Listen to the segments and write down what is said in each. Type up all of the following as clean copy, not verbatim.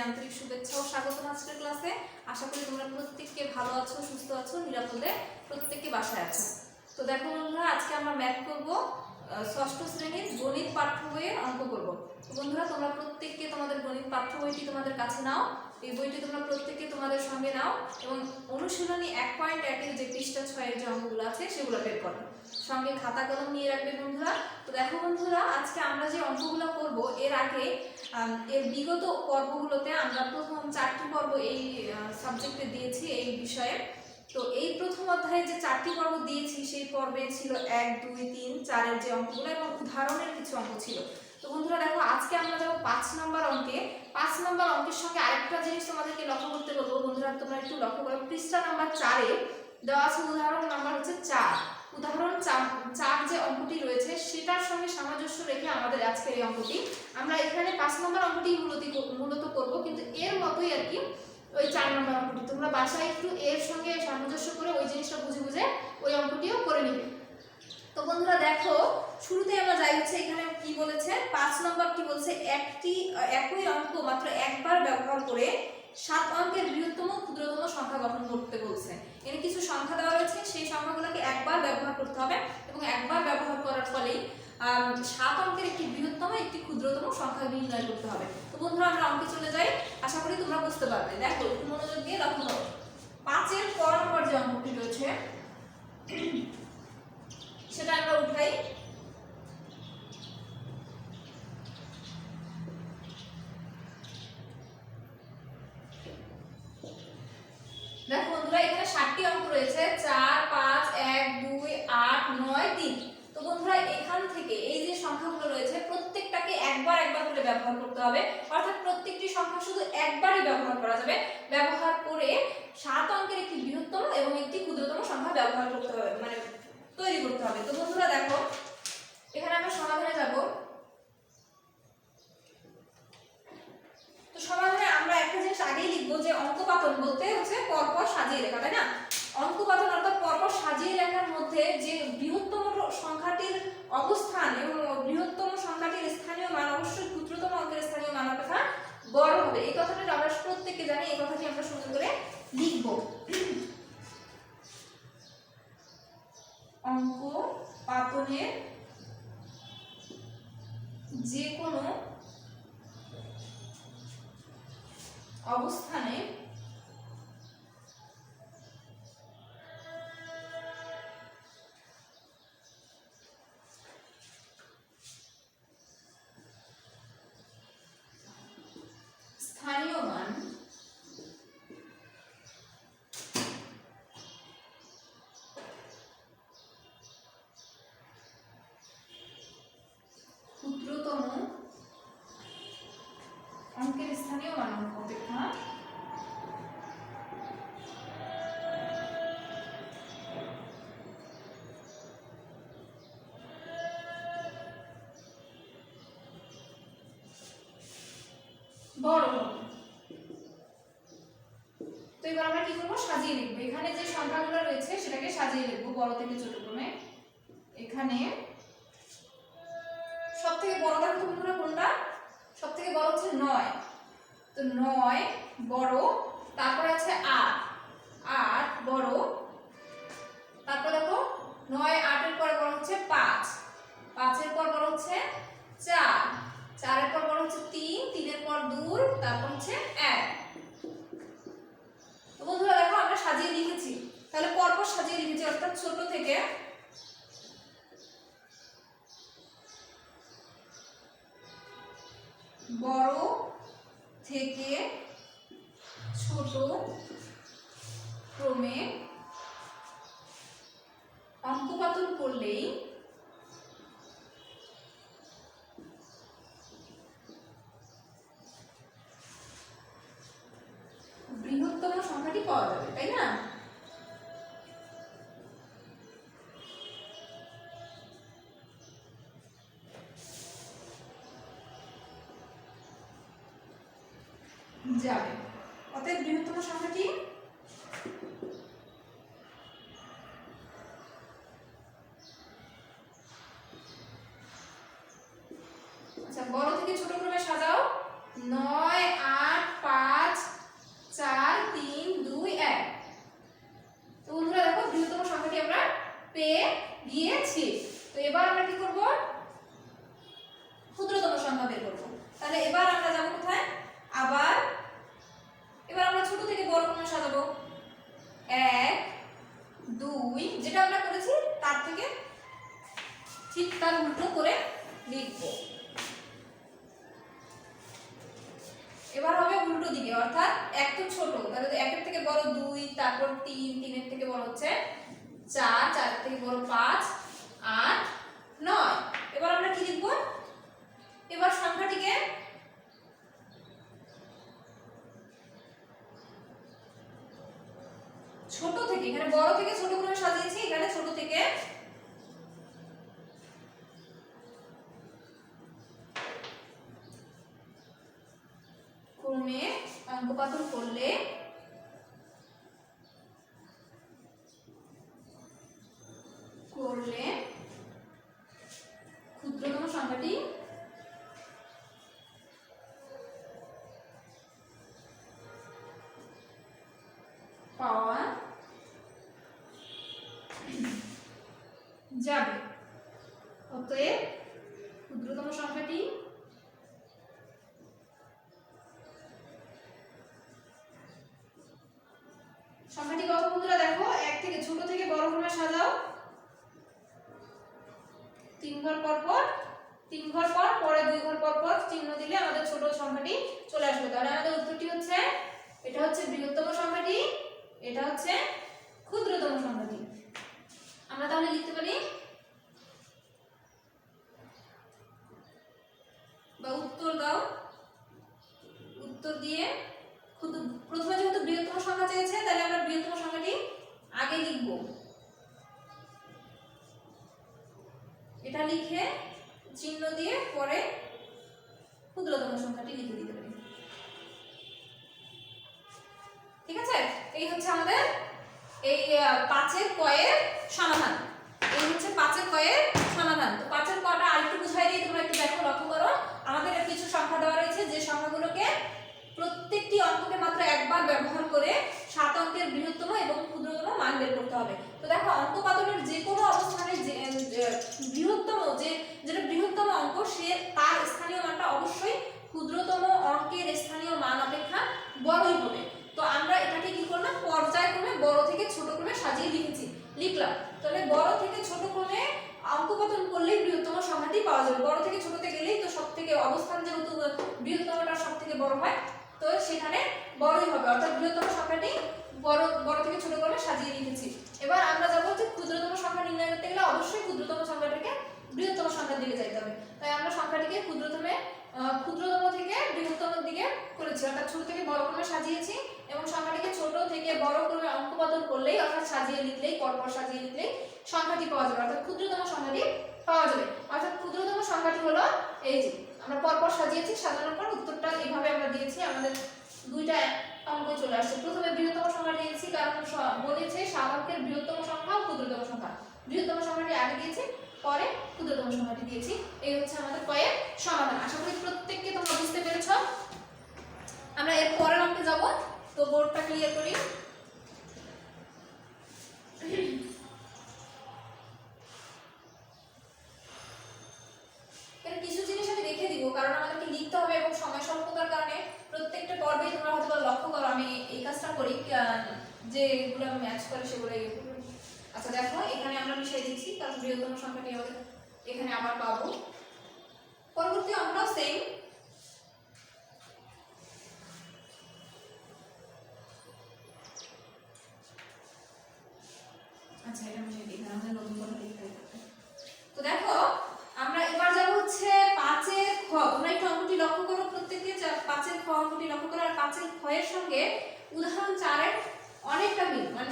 আন্তরিক শুভেচ্ছা ও স্বাগতম আজকের ক্লাসে। আশা করি তোমরা প্রত্যেককে ভালো আছো, সুস্থ আছো, নিরাপদে প্রত্যেককে বাসায় আছো। তো দেখো বন্ধুরা, আজকে আমরা ম্যাথ করব, ষষ্ঠ শ্রেণীর গণিত পাঠ্য বইয়ের অঙ্ক করব। তো বন্ধুরা, তোমরা প্রত্যেককে তোমাদের গণিত পাঠ্য বইটি তোমাদের কাছে নাও। এই বইটি তোমরা প্রত্যেককে তোমাদের সঙ্গে নাও এবং অনুশীলনী 1.1 এর যে পৃষ্ঠা 6 এর যে অঙ্কগুলো আছে সেগুলো বের করো। সঙ্গে খাতা কলম নিয়ে রাখবে বন্ধুরা। তো দেখো বন্ধুরা, আজকে আমরা যে অঙ্কগুলো করব এর আগে এর বিগত পর্বগুলোতে আমরা প্রথম 4টি পর্ব এই সাবজেক্টে দিয়েছি এই বিষয়ে। তো এই প্রথম অধ্যায়ে যে 4টি পর্ব দিয়েছি সেই পর্বে ছিল 1, 2, 3, 4 এর যে অঙ্কগুলো এবং উদাহরণের কিছু অঙ্ক ছিল। তো বন্ধুরা দেখো, আজকে আমরা যাব 5 নম্বর অঙ্কে। 5 নম্বর অঙ্কের সঙ্গে আরেকটা জিনিস তোমাদেরকে লক্ষ্য করতে বলবো বন্ধুরা, তোমরা একটু লক্ষ্য করো। পৃষ্ঠা নাম্বার 4 এ দেওয়া আছে উদাহরণ নাম্বার হচ্ছে 4। উদাহরণ 4 যে অঙ্কটি রয়েছে সেটার সঙ্গে সামঞ্জস্য রেখে আমাদের আজকের এই অঙ্কটি আমরা এখানে 5 নম্বর অঙ্কটি মূলত করব, কিন্তু এর মতোই আর কি ওই 4 নম্বর অঙ্কটি তোমরা বাসায় একটু এর সঙ্গে সামঞ্জস্য করে ওই জিনিসটা বুঝে বুঝে ওই অঙ্কটিও করে নিবে। তো বন্ধুরা দেখো, শুরুতে আমরা যাই হচ্ছে এখানে কি বলেছে, 5 নম্বরটি বলছে একই অঙ্ক মাত্র একবার ব্যবহার করে 7 অঙ্কের বৃহত্তম ক্ষুদ্রতম সংখ্যা গঠন করতে বলছে। এর কিছু সংখ্যা দেওয়া রয়েছে, সেই সংখ্যাগুলোকে একবার ব্যবহার করতে হবে এবং একবার ব্যবহার করার ফলেই 7 অঙ্কের একটি বৃহত্তম একটি ক্ষুদ্রতম সংখ্যা নির্ণয় করতে হবে। তো বন্ধুরা, আমরা অঙ্কে চলে যাই, আশা করি তোমরা বুঝতে পারবে। দেখো, একটু মনোযোগ দিয়ে লক্ষ্য করো। 5 এর ক নম্বর যে অঙ্কটি রয়েছে সেটা আমরা উঠাই। দেখো বন্ধুরা, এখানে 7টি অঙ্ক রয়েছে, 4, 5, 1, 2, 8, 9, 3। তো বন্ধুরা, এখান থেকে এই যে সংখ্যাগুলো রয়েছে প্রত্যেকটাকে একবার করে ব্যবহার করতে হবে, অর্থাৎ প্রত্যেকটি সংখ্যা শুধু একবারই ব্যবহার করা যাবে। ব্যবহার করে 7 অঙ্কের একটি বৃহত্তম এবং একটি ক্ষুদ্রতম সংখ্যা ব্যবহার করতে হবে, মানে তৈরি করতে হবে। তো বন্ধুরা দেখো, এখানে আমরা সমাধানে যাব। তো সমাধানে আমরা একটা জিনিস আগেই লিখবো যে অঙ্কপাতন বলতে হচ্ছে পরপর সাজিয়ে লেখা, তাই না? অঙ্কপাতন অর্থাৎ পরপর সাজিয়ে লেখার মধ্যে যে বৃহত্তম সংখ্যাটির অবস্থান এবং বৃহত্তম সংখ্যাটির স্থানীয় মান অবশ্যই ক্ষুদ্রতম অঙ্কের স্থানীয় মান অপেক্ষা বড় হবে। এই কথাটা আমরা প্রত্যেককে জানি, এই কথাটি আমরা সুন্দর করে লিখবো। অঙ্কপাতনের যে কোনো অবস্থানে স্থানীয় মান ক্ষুদ্রতম অঙ্কের স্থানীয় মান অপেক্ষা বড় হবে। তো এবার আমরা কি করবো, সাজিয়ে লিখবো। এখানে যে সংখ্যাগুলো রয়েছে সেটাকে সাজিয়ে লিখবো বড় থেকে ছোট ক্রমে। এখানে সব থেকে বড় দেখো বন্ধুরা কোনটা, সব থেকে বড় হচ্ছে 9। তো 9 বড়, তারপরে আছে 8 বড়, তারপর দেখো 9, 8 এর পরে বড় হচ্ছে 5, 5 এর পর বড় হচ্ছে 4, 4 এর পর বড় হচ্ছে 3, 3 এর পর 2, তারপর হচ্ছে 1। তো বন্ধুরা দেখো, আমরা সাজিয়ে লিখেছি, তাহলে পরপর সাজিয়ে লিখেছি, অর্থাৎ ছোট থেকে বড় থেকে ছোট ক্রমে অঙ্কপাতন করলেই বৃহত্তম সংখ্যাটি পাওয়া যাবে, তাই না? যাবে, অতএব বৃহত্তম সংখ্যাটি আচ্ছা, বড় থেকে ছোট ক্রমে সাজাও। 9, 8, 5 এক তো ছোট, তাহলে একের থেকে বড় 2, তারপর 3, 3 থেকে বড় হচ্ছে 4, 4 থেকে বড় 5, 8, 9। এবার আমরা কি লিখব? এবার সংখ্যাটিকে ছোট থেকে, এখানে বড় থেকে ছোট করে সাজিয়েছি, এখানে ছোট থেকে ক্রমে অঙ্কপাতন করলে ক্ষুদ্রতম সংখ্যাটি পাওয়া যাবে। অতএব ক্ষুদ্রতম সংখ্যাটি কত বন্ধুরা? দেখো, এক থেকে ছোট থেকে বড় ক্রমে সাজাও। 3 ঘর পর পর, 3 ঘর পর পরে 2 ঘর পর পর চিহ্ন দিলে আমাদের ছোট সংখ্যাটি চলে আসবে। তাহলে আমাদের উত্তরটি হচ্ছে, এটা হচ্ছে বৃহত্তম সংখ্যাটি, এটা হচ্ছে ক্ষুদ্রতম সংখ্যাটি। আমরা তাহলে লিখতে পারি বা উত্তর দাও। উত্তর দিয়ে প্রথমে যেহেতু বৃহত্তম সংখ্যা চেয়েছে, তাহলে আমরা বৃহত্তম সংখ্যাটি আগে লিখব। এটা লিখে চিহ্ন দিয়ে পরে ক্ষুদ্রতম সংখ্যাটি লিখে দিতে পারি। ঠিক আছে? এই হচ্ছে আমাদের এই 5-এর কয়ের সমাধান। এই হচ্ছে 5-এর কয়ের সমাধান। তো 5-এর কটা আরেকটু বুঝাই দিই, তোমরা একটু দেখো, লক্ষ্য করো। আমাদের কিছু সংখ্যা দেওয়া রয়েছে, যে সংখ্যাগুলোকে প্রত্যেকটি অঙ্ককে মাত্র একবার ব্যবহার করে 7 অঙ্কের বৃহত্তম এবং ক্ষুদ্রতম মান বের করতে হবে। তো দেখো, অঙ্কপাতনের যে কোনো অবস্থানে বৃহত্তম যেটা বৃহত্তম অঙ্ক, সে তার স্থানীয় মানটা অবশ্যই ক্ষুদ্রতম অঙ্কের স্থানীয় মান অপেক্ষা বড়ই হবে। তো আমরা এটাকে কি করলাম? পর্যায়ক্রমে বড় থেকে ছোট ক্রমে সাজিয়ে লিখলাম। তাহলে বড় থেকে ছোট ক্রমে অঙ্কপাতন করলেই বৃহত্তম সংখ্যাটি পাওয়া যাবে। বড় থেকে ছোটতে গেলেই তো সবথেকে অবস্থান যেহেতু বৃহত্তমটা সবথেকে বড় হয়, তো সেখানে বড়ই হবে, অর্থাৎ বৃহত্তম সংখ্যাটি বড় থেকে ছোট ক্রমে সাজিয়ে লিখেছি। এবার আমরা যাবো যে ক্ষুদ্রতম সংখ্যা নির্ণয় করতে গেলে অবশ্যই ক্ষুদ্রতম সংখ্যাটাকে বৃহত্তম সংখ্যার দিকে যাইতে হবে। তাই আমরা সংখ্যাটিকে ক্ষুদ্রতম থেকে বৃহত্তম দিকে করেছি, অর্থাৎ ছোট থেকে বড় ক্রমে সাজিয়েছি, এবং সংখ্যাটিকে ছোট থেকে বড় ক্রমে অঙ্কপাতন করলেই, অর্থাৎ সাজিয়ে লিখলেই, পরপর সাজিয়ে লিখলেই সংখ্যাটি পাওয়া যাবে, অর্থাৎ ক্ষুদ্রতম সংখ্যাটি পাওয়া যাবে। অর্থাৎ ক্ষুদ্রতম সংখ্যাটি হলো এই যে আমরা পরপর সাজিয়েছি, সাজানোর পর উত্তরটা এইভাবে আমরা দিয়েছি। আমাদের দুইটা অঙ্ক চলে আসছে। প্রথমে বৃহত্তম সংখ্যা দিয়েছি, কারণ বলেছে 7 অঙ্কের বৃহত্তম সংখ্যা ও ক্ষুদ্রতম সংখ্যা। বৃহত্তম সংখ্যাটি আগে দিয়েছি, পরে ক্ষুদ্রতম সংখ্যাটি দিয়েছি। এই হচ্ছে আমাদের কয়ের সমাধান। আশা করি প্রত্যেককে তোমরা বুঝতে পেরেছো। আমরা এর পরের অঙ্কে যাব। তো বোর্ডটা ক্লিয়ার করি। এর কিছু জিনিস আমি রেখে দিব, কারণ আমাদেরকে লিখতে হবে এবং সময় স্বল্পতার কারণে প্রত্যেকটা পর্বে তোমরা হয়তো লক্ষ্য করো আমি এই কাজটা করি, যেগুলো আমি ম্যাচ করে সেগুলো। আচ্ছা দেখো, এখানে আমরা মিশিয়ে দিচ্ছি, কারণ বৃহত্তম সংখ্যাটি আমাদের এখানে আবার পাবো। পরবর্তী অঙ্কটাও সেম। আচ্ছা, এটা মিশিয়ে দিই, আমাদের নতুন করে লিখতে হবে। তো দেখো, আমরা এবার যাব হচ্ছে 5-এর খ। তোমরা একটু অঙ্কটি লক্ষ্য করো, প্রত্যেককে 5-এর খ অঙ্কটি লক্ষ্য করো। আর 5-এর খ এর সঙ্গে উদাহরণ 4-এর অনেকটা মিল, মানে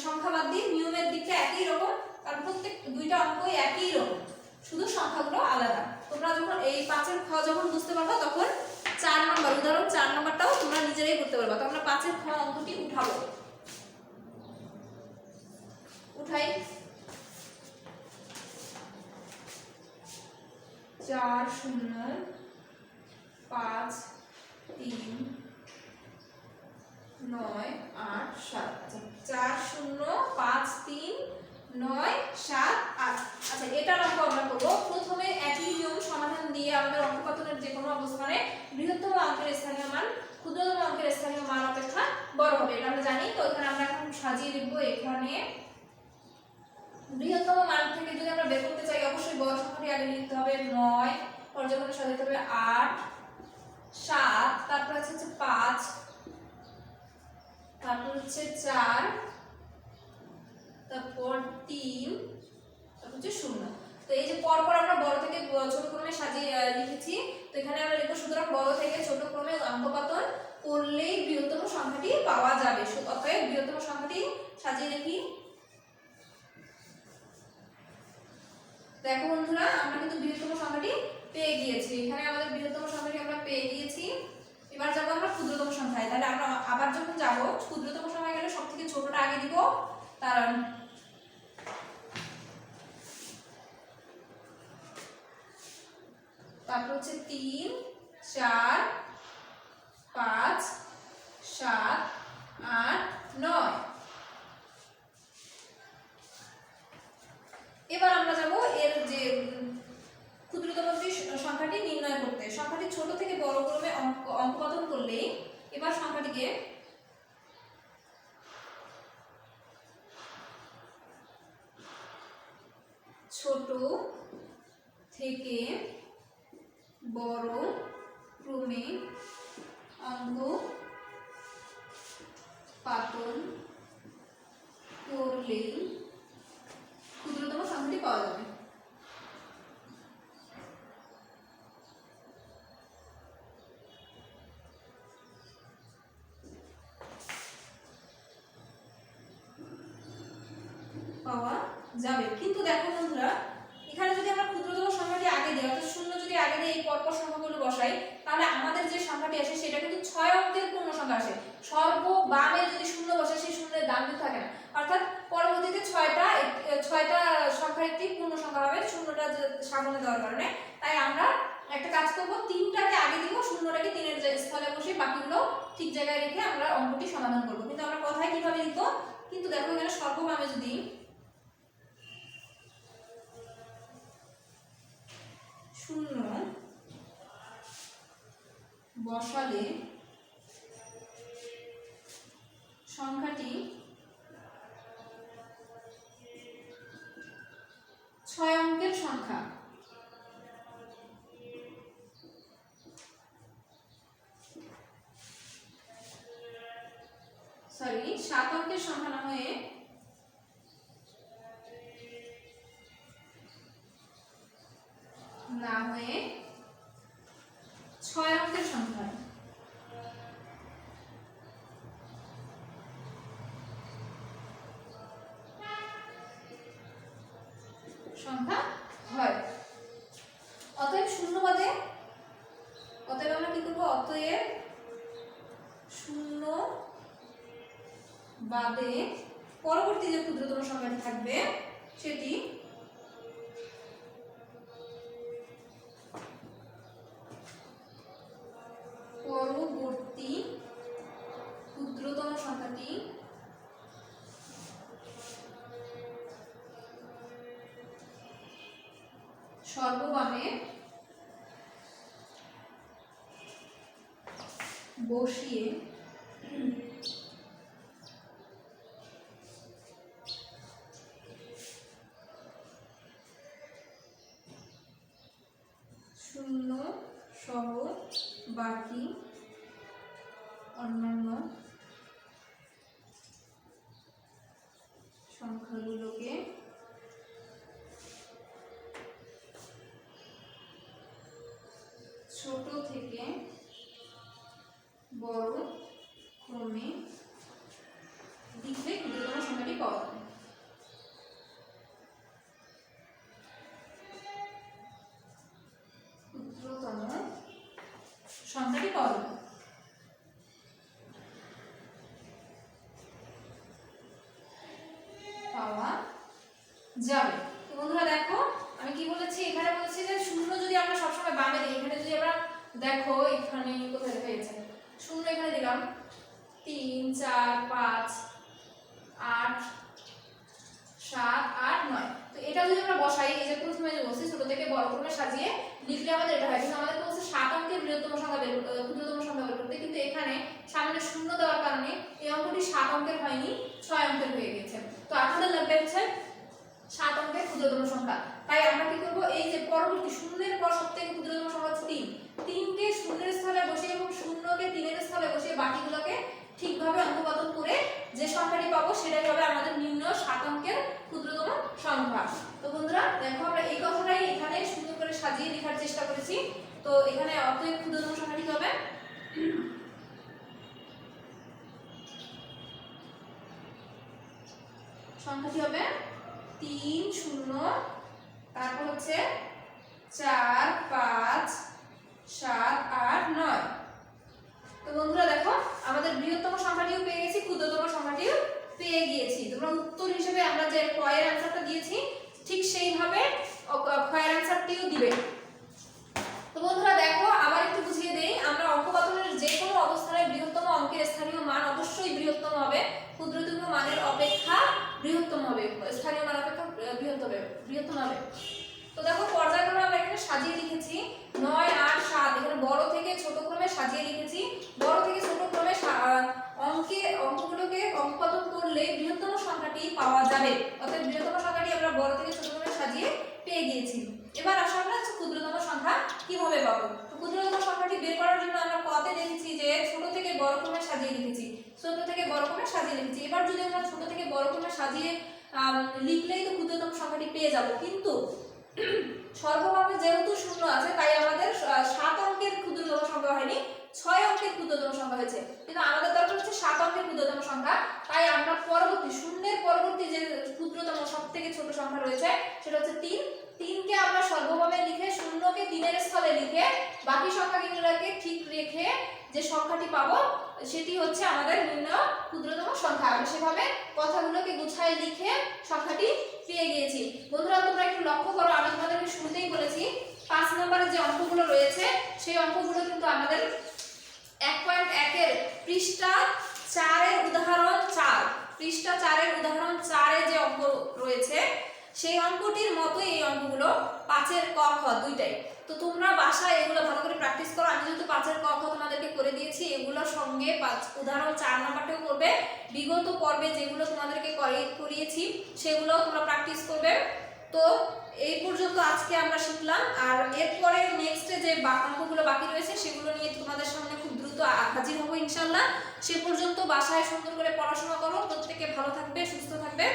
সংখ্যাবাদ দিয়ে নিয়মের দিকটা একই রকম, কারণ প্রত্যেক দুইটা অঙ্কই একই রকম, শুধু সংখ্যাগুলো আলাদা। তোমরা যখন এই 5-এর খ যখন বুঝতে পারবা, তখন 4 নম্বর উদাহরণ 4 নম্বরটাও তোমরা নিজেরাই করতে পারবা। তো আমরা 5-এর খ অঙ্কটি উঠাবো। উঠাই। 4 0 5 3 9 8 7। আচ্ছা, 4 0 5 3 9 7 8। আচ্ছা, এটার অঙ্ক আমরা করব। প্রথমে একই নিয়ম সমাধান দিয়ে আমাদের অঙ্কপাতনের যে কোনো অবস্থানে বৃহত্তম অঙ্কের স্থানীয় মান ক্ষুদ্রতম অঙ্কের স্থানীয় মান অপেক্ষা বড় হবে, এটা আমরা জানি। তো এখানে আমরা এখন সাজিয়ে লিখব। এখানে বৃহত্তম মান থেকে যদি আমরা বের করতে চাই, অবশ্যই বড় সংখ্যাটি আগে লিখতে হবে 9, পর্যায়ক্রমে সাজাতে হবে 8 7, তারপর হচ্ছে 5 তারপর হচ্ছে 4, তারপর 3, তারপর হচ্ছে 0। তো এই যে পরপর আমরা বড় থেকে ছোট ক্রমে সাজিয়ে লিখেছি। তো এখানে আমরা লিখব সুতরাং বড় থেকে ছোট ক্রমে অঙ্কপাতন করলেই বৃহত্তম সংখ্যাটি পাওয়া যাবে। অতএব বৃহত্তম সংখ্যাটি সাজিয়ে লিখি। দেখো বন্ধুরা, আমরা কিন্তু বৃহত্তম সংখ্যাটি পেয়ে গিয়েছি। এখানে আমাদের বৃহত্তম সংখ্যাটি আমরা পেয়ে গিয়েছি। এবার যাব আমরা ক্ষুদ্রতম সংখ্যায়। তাহলে আমরা আবার যখন যাব ক্ষুদ্রতম সংখ্যায় গেলে সবথেকে ছোটটা আগে দিব। তারপর হচ্ছে 3, 4, 5, 7, 8, 9। এবার আমরা যাব এর যে ক্ষুদ্রতম সংখ্যাটি নির্ণয় করতে। সংখ্যাটি ছোট থেকে বড় ক্রমে অঙ্কপাতন করলেই এবার সংখ্যাটিকে ছোট থেকে বড় ক্রমে অঙ্কপাতন করলেই ক্ষুদ্রতম সংখ্যাটি পাওয়া যাবে। কিন্তু দেখো বন্ধুরা, এখানে যদি আমরা ক্ষুদ্রতম সংখ্যাটি আগে দিই, অর্থাৎ 0 যদি আগে দিয়ে এই পরপর সংখ্যাগুলো বসাই, তাহলে আমাদের যে সংখ্যাটি আসে সেটা কিন্তু 6 অঙ্কের পূর্ণ সংখ্যা আসে। সর্ববামে যদি 0 বসে, সেই 0-এর দাম কিন্তু থাকে না। অর্থাৎ পরবর্তীতে 6টা সংখ্যার একটি পূর্ণ সংখ্যা হবে 0টা সামনে দেওয়ার কারণে। তাই আমরা একটা কাজ করব, 3টাকে আগে দিব, 0টাকে 3-এর স্থলে বসে বাকিগুলো ঠিক জায়গায় রেখে আমরা অঙ্কটি সমাধান করব। কিন্তু আমরা কথায় কিভাবে লিখব, কিন্তু দেখো এখানে সর্ববামে যদি 0 বসালে সংখ্যাটি 6 অঙ্কের সংখ্যা। সরি, 7 অঙ্কের সংখ্যা না হয়ে 6 অঙ্কের সংখ্যা। সংখ্যা হয়। অতএব 0 বাদে, অতএব আমরা কি করব, অতএব 0 বাদে পরবর্তী যে ক্ষুদ্রতম সংখ্যাটি থাকবে সেটি পরবর্তী ক্ষুদ্রতম সংখ্যাটি সর্ববামে বসিয়ে শূন্য সহ বাকি অন্যান্য সংখ্যাগুলোকে ছোট থেকে বড় ক্রমে লিখলে ক্ষুদ্রতম সংখ্যাটি পাওয়া যাবে। ক্ষুদ্রতম সংখ্যাটি পাওয়া যাবে। যাবে। তো বন্ধুরা দেখো, আমি কি বলেছি, এখানে বলেছি যে 0 যদি আমরা সবসময় বামে দিই, এখানে যদি আমরা দেখো এখানে কোথায় লেখা আছে 0, এখানে দিলাম 3, 4, 5, 8, 7, 8, 9। তো এটা যদি আমরা বসাই, এই যে প্রথমে যে বলছি ছোট থেকে বড় ক্রমে সাজিয়ে লিখলে আমাদের এটা হয়। কিন্তু আমাদের তো বলছে 7 অঙ্কের বৃহত্তম সংখ্যা ক্ষুদ্রতম সংখ্যা বের করতে, কিন্তু এখানে সামনে 0 দেওয়ার কারণে এই অঙ্কটি 7 অঙ্কের হয়নি, 6 অঙ্কের হয়ে গেছে। তো আপনাদের লাগবে হচ্ছে 7 অঙ্কের ক্ষুদ্রতম সংখ্যা। তাই আমরা কি করব, এই যে পরবর্তী 0-এর পর সবথেকে ক্ষুদ্রতম সংখ্যা হচ্ছে 3, 3কে 0-এর স্থলে বসিয়ে এবং 0কে 3-এর স্থলে বসিয়ে বাকিগুলোকে ঠিকভাবে অঙ্কপাতন করে করেছি। তো এখানে অতএব ক্ষুদ্রতম সংখ্যাটি হবে সংখ্যাটি হবে 3 0 তারপর হচ্ছে 4 5 7 8 9। তো বন্ধুরা দেখো আমাদের বৃহত্তম সংখ্যাটিও পেয়ে গেছি, ক্ষুদ্রতম সংখ্যাটিও পেয়ে গিয়েছি। তোমরা উত্তর হিসেবে আমরা যে কয়ের অ্যানসারটা দিয়েছি ঠিক সেইভাবে কয়ের অ্যানসারটিও দিবে। তো বন্ধুরা দেখো আবার একটু বুঝিয়ে দেই, আমরা অঙ্ক পাথরের যে কোনো অবস্থানে বৃহত্তম অঙ্কের স্থানীয় মান অবশ্যই বৃহত্তম হবে, ক্ষুদ্রতম মানের অপেক্ষা বৃহত্তম হবে, স্থানীয় মান অপেক্ষা বৃহত্তম হবে। তো দেখো পর্যায়ক্রমে আমরা এখানে সাজিয়ে লিখেছি 9 8 7, এখানে বড় থেকে ছোট ক্রমে সাজিয়ে লিখেছি। বড় থেকে ছোট ক্রমে অঙ্কগুলোকে অঙ্কপাতন করলে বৃহত্তম সংখ্যাটি পাওয়া যাবে, অর্থাৎ বৃহত্তম সংখ্যাটি আমরা বড় থেকে ছোট ক্রমে সাজিয়ে পেয়ে গিয়েছি। এবার আসা আমরা ক্ষুদ্রতম সংখ্যা কিভাবে পাবো। তো ক্ষুদ্রতম সংখ্যাটি বের করার জন্য আমরা কতে দেখেছি যে ছোট থেকে বড় ক্রমে সাজিয়ে লিখেছি, ছোট থেকে বড় ক্রমে সাজিয়ে লিখেছি। এবার যদি আমরা ছোট থেকে বড় ক্রমে সাজিয়ে লিখলেই তো ক্ষুদ্রতম সংখ্যাটি পেয়ে যাব, কিন্তু সর্বভাবে যেহেতু শূন্য আছে তাই আমাদের 7 অঙ্কের ক্ষুদ্রতম সংখ্যা হয়নি, 6 অঙ্কের ক্ষুদ্রতম সংখ্যা হয়েছে। কিন্তু আমাদের দরকার হচ্ছে 7 অঙ্কের ক্ষুদ্রতম সংখ্যা, তাই আমরা পরবর্তী শূন্যের পরবর্তী যে ক্ষুদ্রতম সবথেকে ছোট সংখ্যা রয়েছে সেটা হচ্ছে 3। 3 কে আমরা সর্বভাবে লিখে শূন্যকে 3 এর স্থলে লিখে বাকি সংখ্যাগুলোকে ঠিক রেখে যে সংখ্যাটি পাবো সেটি হচ্ছে আমাদের নির্ণয় ক্ষুদ্রতম সংখ্যা। আমরা সেভাবে কথাগুলোকে গুছায় লিখে সংখ্যাটি পেয়ে গিয়েছি। বন্ধুরা তোমরা একটু লক্ষ্য করো, আমি তোমাদেরকে শুরুতেই বলেছি 5 নম্বরের যে অঙ্কগুলো রয়েছে সেই অঙ্কগুলো কিন্তু আমাদের 1.1 এর পৃষ্ঠা 4 এর উদাহরণ 4, পৃষ্ঠা 4 এর উদাহরণ 4 এ যে অঙ্ক রয়েছে সেই অঙ্কটির মতোই এই অঙ্কগুলো 5 এর ক খ দুইটাই। তো তোমরা বাসায় এগুলো ভালো করে প্র্যাকটিস করো। আমি যেহেতু 5 এর ক খ তোমাদেরকে করে দিয়েছি, এগুলোর সঙ্গে উদাহরণ 4 নাম্বারটাও করবে, বিগত পর্বে যেগুলো তোমাদেরকে করিয়েছি সেগুলো তোমরা প্র্যাকটিস করবে। তো এই পর্যন্ত আজকে আমরা শিখলাম, আর এরপরে নেক্সটে যে অঙ্কগুলো বাকি রয়েছে সেগুলো নিয়ে তোমাদের সামনে খুব দ্রুত হাজির হবো ইনশাআল্লাহ। সে পর্যন্ত বাসায় সুন্দর করে পড়াশোনা করো, প্রত্যেকে ভালো থাকবে, সুস্থ থাকবে।